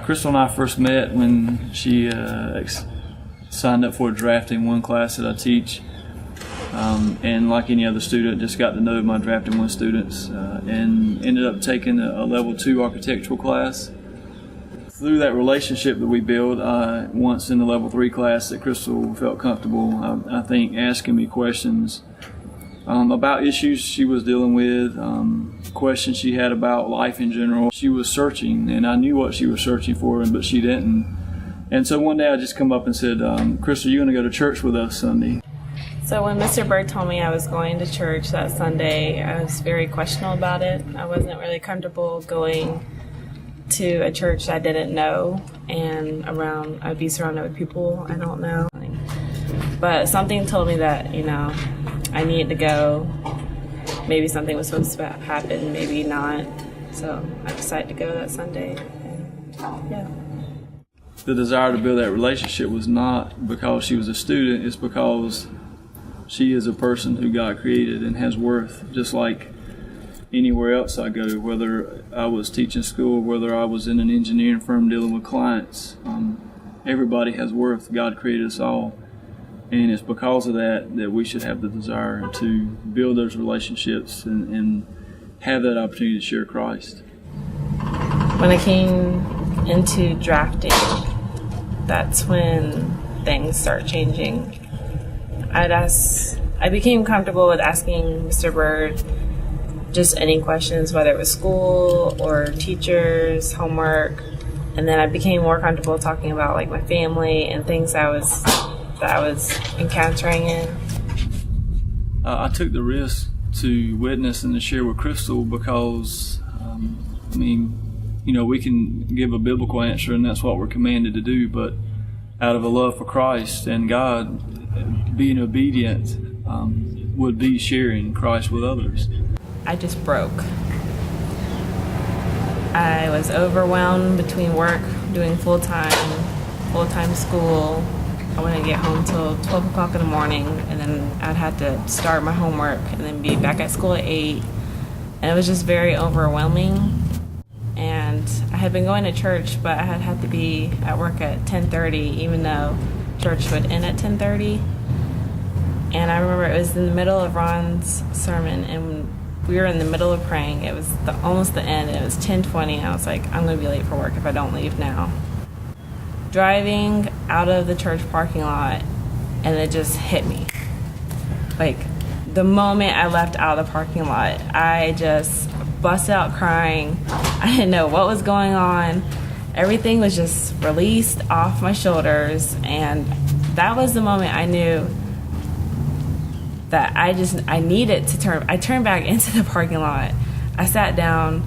Crystal and I first met when she signed up for a drafting one class that I teach. And like any other student, just got to know my drafting one students and ended up taking a level 2 architectural class. Through that relationship that we built, once in the level 3 class that Crystal felt comfortable, I think, asking me questions about issues she was dealing with, questions she had about life in general. She was searching, and I knew what she was searching for, but she didn't. And so one day I just come up and said, Crystal, you're going to go to church with us Sunday. So when Mr. Bird told me I was going to church that Sunday, I was very questionable about it. I wasn't really comfortable going to a church I didn't know, and I'd be surrounded with people I don't know. But something told me that, I needed to go. Maybe something was supposed to happen, maybe not. So I decided to go that Sunday. And, yeah. The desire to build that relationship was not because she was a student, it's because she is a person who God created and has worth, just like anywhere else I go, whether I was teaching school, whether I was in an engineering firm dealing with clients. Everybody has worth. God created us all. And it's because of that we should have the desire to build those relationships and have that opportunity to share Christ. When I came into drafting, that's when things start changing. I became comfortable with asking Mr. Bird just any questions, whether it was school or teachers, homework, and then I became more comfortable talking about like my family and things that I was encountering in. I took the risk to witness and to share with Crystal because, we can give a biblical answer and that's what we're commanded to do, but out of a love for Christ and God, being obedient would be sharing Christ with others. I just broke. I was overwhelmed between work, doing full-time school. I wouldn't get home till 12 o'clock in the morning, and then I'd have to start my homework and then be back at school at 8. And it was just very overwhelming. And I had been going to church, but I had to be at work at 10:30, even though church would end at 10:30. And I remember it was in the middle of Ron's sermon, and we were in the middle of praying. It was almost the end, and it was 10:20, and I was like, I'm going to be late for work if I don't leave now. Driving out of the church parking lot, and it just hit me. Like, the moment I left out of the parking lot, I just busted out crying. I didn't know what was going on. Everything was just released off my shoulders, and that was the moment I knew that I needed to turn. I turned back into the parking lot. I sat down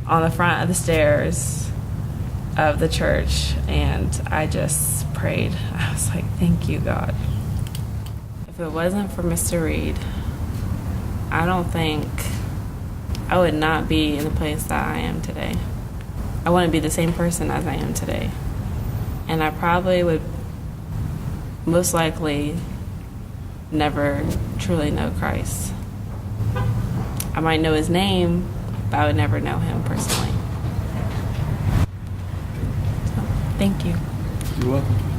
on the front of the stairs of the church, and I just prayed. I was like, thank you, God. If it wasn't for Mr. Reed, I don't think I would not be in the place that I am today. I wouldn't be the same person as I am today. And I probably would most likely never truly know Christ. I might know his name, but I would never know him personally. So, thank you. You're welcome.